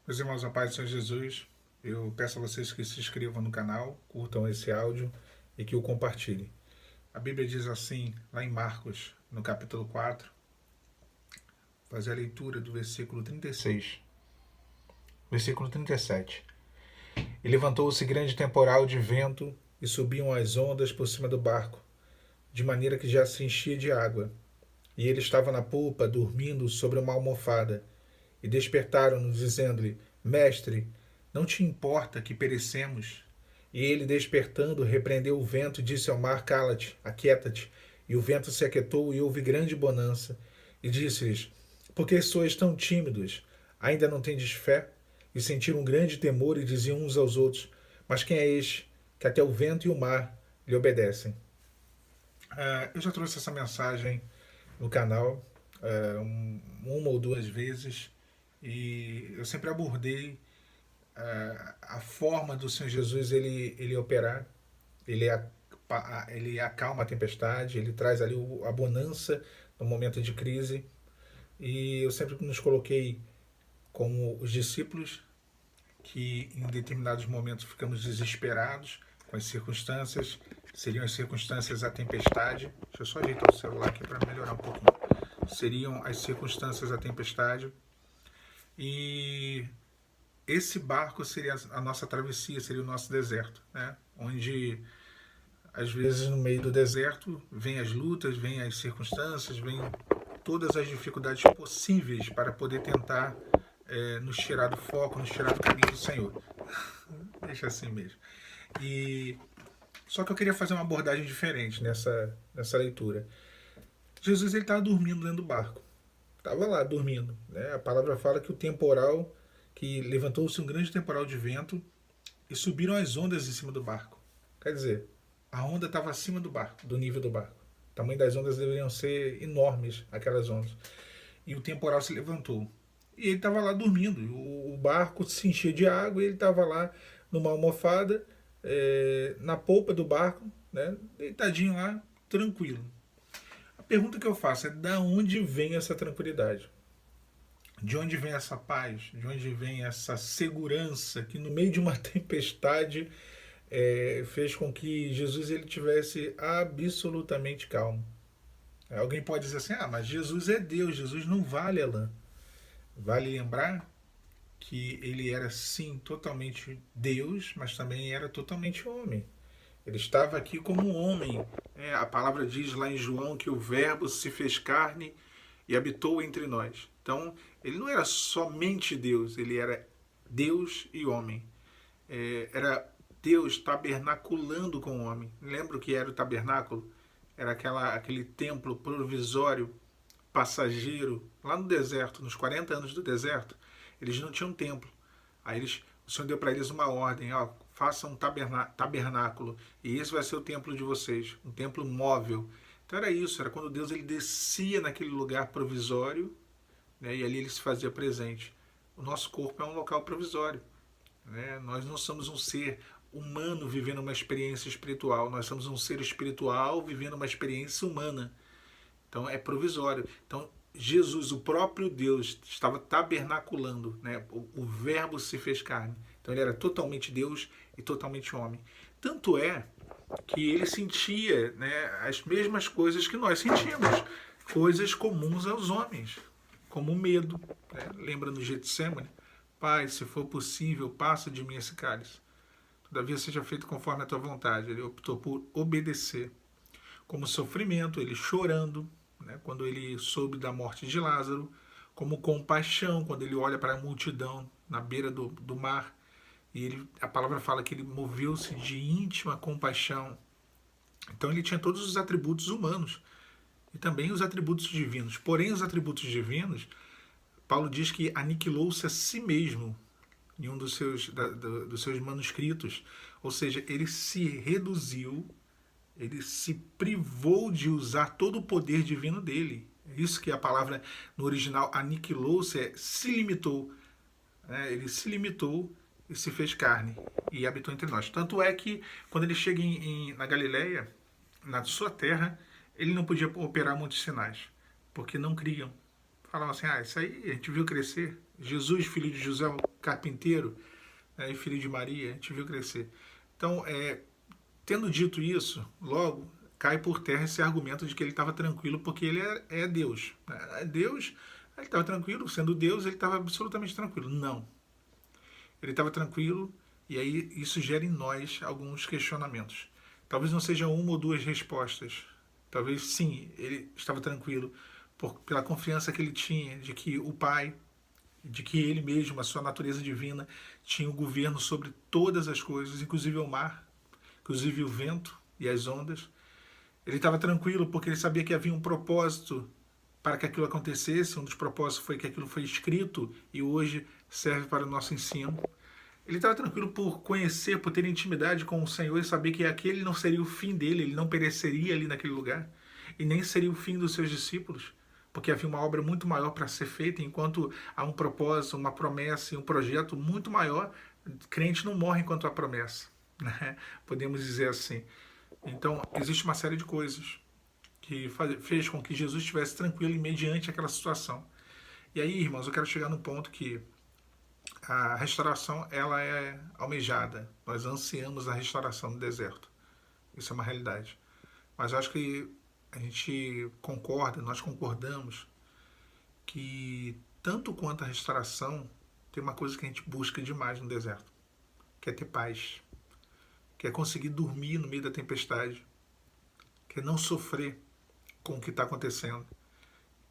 Meus irmãos, a paz do Senhor Jesus, eu peço a vocês que se inscrevam no canal, curtam esse áudio e que o compartilhem. A Bíblia diz assim, lá em Marcos, no capítulo 4, fazer a leitura do versículo 36, versículo 37. E levantou-se grande temporal de vento e subiam as ondas por cima do barco, de maneira que já se enchia de água. E ele estava na polpa, dormindo sobre uma almofada. E despertaram-no, dizendo-lhe: Mestre, não te importa que perecemos? E ele, despertando, repreendeu o vento e disse ao mar: Cala-te, aquieta-te. E o vento se aquietou e houve grande bonança. E disse-lhes: Por que sois tão tímidos? Ainda não tendes fé? E sentiram um grande temor e diziam uns aos outros: Mas quem é este, que até o vento e o mar lhe obedecem? Eu já trouxe essa mensagem no canal uma ou duas vezes e eu sempre abordei a forma do Senhor Jesus ele operar. Ele, ele acalma a tempestade, ele traz ali a bonança no momento de crise. E eu sempre nos coloquei como os discípulos que em determinados momentos ficamos desesperados com as circunstâncias, seriam as circunstâncias a tempestade. Deixa eu só ajeitar o celular aqui para melhorar um pouquinho. Seriam as circunstâncias a tempestade. E esse barco seria a nossa travessia, seria o nosso deserto, né? Onde às vezes no meio do deserto vem as lutas, vem as circunstâncias, vem todas as dificuldades possíveis para poder tentar nos tirar do foco, nos tirar do caminho do Senhor. Deixa assim mesmo. E só que eu queria fazer uma abordagem diferente nessa leitura. Jesus ele estava dormindo dentro do barco. Estava lá dormindo. Né? A palavra fala que o temporal, que levantou-se um grande temporal de vento e subiram as ondas em cima do barco. Quer dizer, a onda estava acima do barco, do nível do barco. O tamanho das ondas deveriam ser enormes, aquelas ondas. E o temporal se levantou. E ele estava lá dormindo. O barco se enchia de água e ele estava lá numa almofada, na polpa do barco, né, deitadinho lá, tranquilo. A pergunta que eu faço é: da onde vem essa tranquilidade? De onde vem essa paz? De onde vem essa segurança que no meio de uma tempestade fez com que Jesus ele tivesse absolutamente calmo? Alguém pode dizer assim: ah, mas Jesus é Deus, Jesus não vale a lã. Vale lembrar que ele era sim totalmente Deus, mas também era totalmente homem. Ele estava aqui como um homem. A palavra diz lá em João que o Verbo se fez carne e habitou entre nós. Então, ele não era somente Deus, ele era Deus e homem. Era Deus tabernaculando com o homem. Lembra o que era o tabernáculo? Era aquele templo provisório, passageiro, lá no deserto, nos 40 anos do deserto. Eles não tinham templo. Aí o Senhor deu para eles uma ordem: ó, façam um tabernáculo, e esse vai ser o templo de vocês, um templo móvel. Então era isso, era quando Deus ele descia naquele lugar provisório, né, e ali ele se fazia presente. O nosso corpo é um local provisório. Né? Nós não somos um ser humano vivendo uma experiência espiritual, nós somos um ser espiritual vivendo uma experiência humana. Então é provisório. Então Jesus, o próprio Deus, estava tabernaculando, né? O Verbo se fez carne. Então ele era totalmente Deus e totalmente homem. Tanto é que ele sentia, né, as mesmas coisas que nós sentimos, coisas comuns aos homens, como o medo. Né? Lembra no Getsemane? Pai, se for possível, passa de mim esse cálice. Todavia seja feito conforme a tua vontade. Ele optou por obedecer. Como sofrimento, ele chorando, né, quando ele soube da morte de Lázaro, como compaixão, quando ele olha para a multidão na beira do mar, e a palavra fala que ele moveu-se de íntima compaixão. Então ele tinha todos os atributos humanos e também os atributos divinos. Porém, os atributos divinos, Paulo diz que aniquilou-se a si mesmo em um dos seus manuscritos. Ou seja, ele se reduziu, ele se privou de usar todo o poder divino dele. É isso que a palavra no original aniquilou-se, se limitou. Né? Ele se limitou e se fez carne e habitou entre nós. Tanto é que quando ele chega na Galileia, na sua terra, ele não podia operar muitos sinais, porque não criam. Falavam assim: ah, isso aí a gente viu crescer, Jesus, filho de José, o carpinteiro, né, e filho de Maria, a gente viu crescer. Então, tendo dito isso, logo cai por terra esse argumento de que ele estava tranquilo porque ele é Deus. É Deus, ele estava tranquilo, sendo Deus, ele estava absolutamente tranquilo. Não. Ele estava tranquilo e aí isso gera em nós alguns questionamentos. Talvez não sejam uma ou duas respostas. Talvez sim, ele estava tranquilo pela confiança que ele tinha de que o Pai, de que ele mesmo, a sua natureza divina, tinha o governo sobre todas as coisas, inclusive o mar, inclusive o vento e as ondas. Ele estava tranquilo porque ele sabia que havia um propósito para que aquilo acontecesse. Um dos propósitos foi que aquilo foi escrito e hoje serve para o nosso ensino. Ele estava tranquilo por conhecer, por ter intimidade com o Senhor e saber que aquele não seria o fim dele, ele não pereceria ali naquele lugar e nem seria o fim dos seus discípulos, porque havia uma obra muito maior para ser feita, enquanto há um propósito, uma promessa e um projeto muito maior. Crente não morre enquanto há promessa, né? Podemos dizer assim. Então, existe uma série de coisas que fez com que Jesus estivesse tranquilo e mediante aquela situação. E aí, irmãos, eu quero chegar no ponto que a restauração ela é almejada. Nós ansiamos a restauração do deserto. Isso é uma realidade. Mas eu acho que a gente concorda, nós concordamos que tanto quanto a restauração tem uma coisa que a gente busca demais no deserto, que é ter paz, que é conseguir dormir no meio da tempestade, que é não sofrer com o que está acontecendo.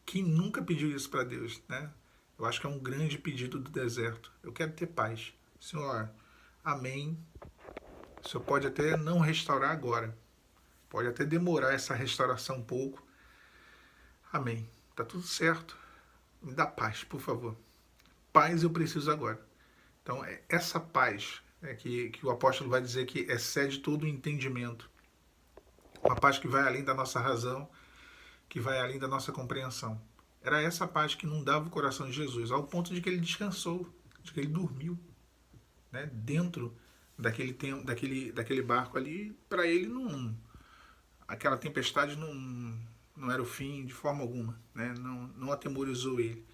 Quem nunca pediu isso para Deus, né? Eu acho que é um grande pedido do deserto. Eu quero ter paz. Senhor, amém. O Senhor pode até não restaurar agora. Pode até demorar essa restauração um pouco. Amém. Tá tudo certo. Me dá paz, por favor. Paz eu preciso agora. Então, essa paz que o apóstolo vai dizer que excede todo o entendimento. Uma paz que vai além da nossa razão, que vai além da nossa compreensão. Era essa paz que inundava o coração de Jesus, ao ponto de que ele descansou, de que ele dormiu, né, dentro daquele barco ali. Para ele, aquela tempestade não era o fim de forma alguma, né? Não atemorizou ele,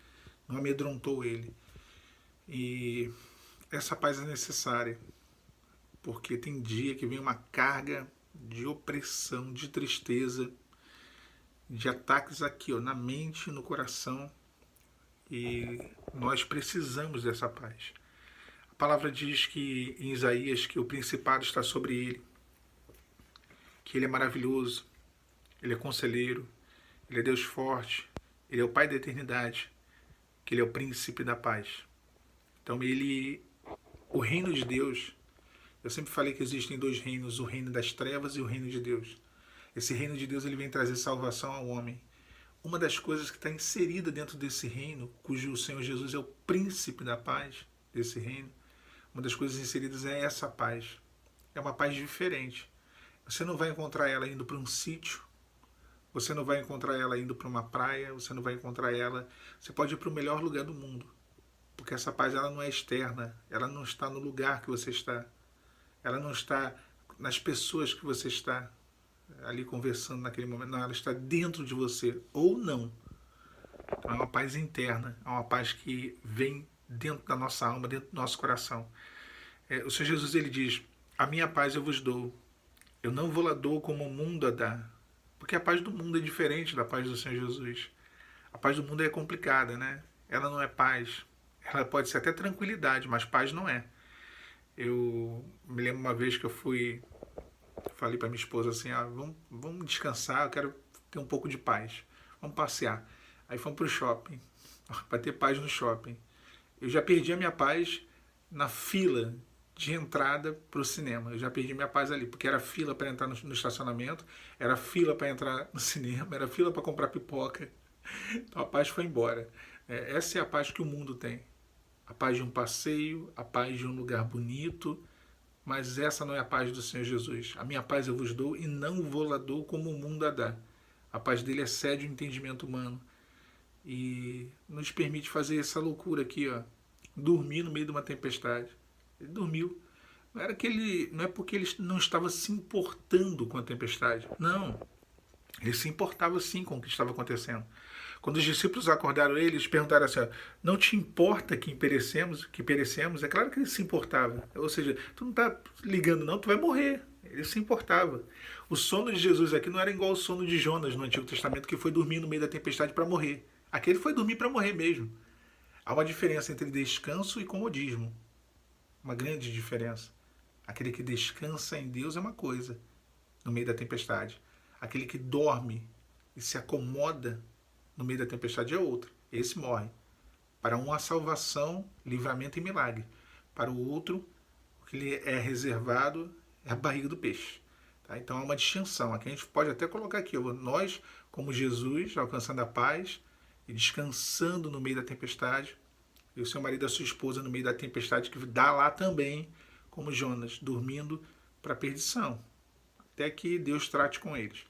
não amedrontou ele. E essa paz é necessária, porque tem dia que vem uma carga de opressão, de tristeza, de ataques aqui, ó, na mente, no coração, e nós precisamos dessa paz. A palavra diz que em Isaías que o principado está sobre ele, que ele é maravilhoso, ele é conselheiro, ele é Deus forte, ele é o Pai da eternidade, que ele é o príncipe da paz. Então o reino de Deus, eu sempre falei que existem dois reinos, o reino das trevas e o reino de Deus. Esse reino de Deus ele vem trazer salvação ao homem. Uma das coisas que está inserida dentro desse reino, cujo Senhor Jesus é o príncipe da paz desse reino, uma das coisas inseridas é essa paz. É uma paz diferente. Você não vai encontrar ela indo para um sítio, você não vai encontrar ela indo para uma praia, você não vai encontrar ela... Você pode ir para o melhor lugar do mundo, porque essa paz ela não é externa, ela não está no lugar que você está, ela não está nas pessoas que você está ali conversando naquele momento, não, ela está dentro de você, ou não. Então é uma paz interna, é uma paz que vem dentro da nossa alma, dentro do nosso coração. O Senhor Jesus ele diz, a minha paz eu vos dou, eu não vou lá dou como o mundo a dá, porque a paz do mundo é diferente da paz do Senhor Jesus. A paz do mundo é complicada, né? Ela não é paz, ela pode ser até tranquilidade, mas paz não é. Eu me lembro uma vez que eu falei para minha esposa assim, vamos descansar, eu quero ter um pouco de paz, vamos passear. Aí fomos para o shopping, para ter paz no shopping. Eu já perdi a minha paz na fila de entrada para o cinema. Eu já perdi minha paz ali, porque era fila para entrar no estacionamento, era fila para entrar no cinema, era fila para comprar pipoca. Então a paz foi embora. Essa é a paz que o mundo tem. A paz de um passeio, a paz de um lugar bonito, mas essa não é a paz do Senhor Jesus. A minha paz eu vos dou e não vou lá dou como o mundo a dá. A paz dele excede o entendimento humano e nos permite fazer essa loucura aqui, ó, dormir no meio de uma tempestade. Ele dormiu. Não é porque ele não estava se importando com a tempestade. Não. Ele se importava sim com o que estava acontecendo. Quando os discípulos acordaram ele, eles perguntaram assim: ó, não te importa que perecemos? É claro que ele se importava. Ou seja, tu não está ligando não, tu vai morrer. Ele se importava. O sono de Jesus aqui não era igual ao sono de Jonas no Antigo Testamento, que foi dormir no meio da tempestade para morrer. Aquele foi dormir para morrer mesmo. Há uma diferença entre descanso e comodismo. Uma grande diferença. Aquele que descansa em Deus é uma coisa, no meio da tempestade. Aquele que dorme e se acomoda no meio da tempestade é outra. Esse morre. Para um, a salvação, livramento e milagre. Para o outro, o que lhe é reservado é a barriga do peixe. Tá? Então há uma distinção. Aqui a gente pode até colocar aqui, nós, como Jesus, alcançando a paz e descansando no meio da tempestade, e o seu marido e a sua esposa no meio da tempestade, que dá lá também, como Jonas, dormindo para a perdição, até que Deus trate com eles.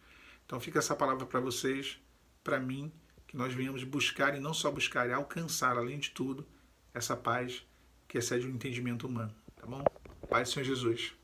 Então fica essa palavra para vocês, para mim, que nós venhamos buscar, e não só buscar, e alcançar, além de tudo, essa paz que excede o entendimento humano. Tá bom? Paz do Senhor Jesus.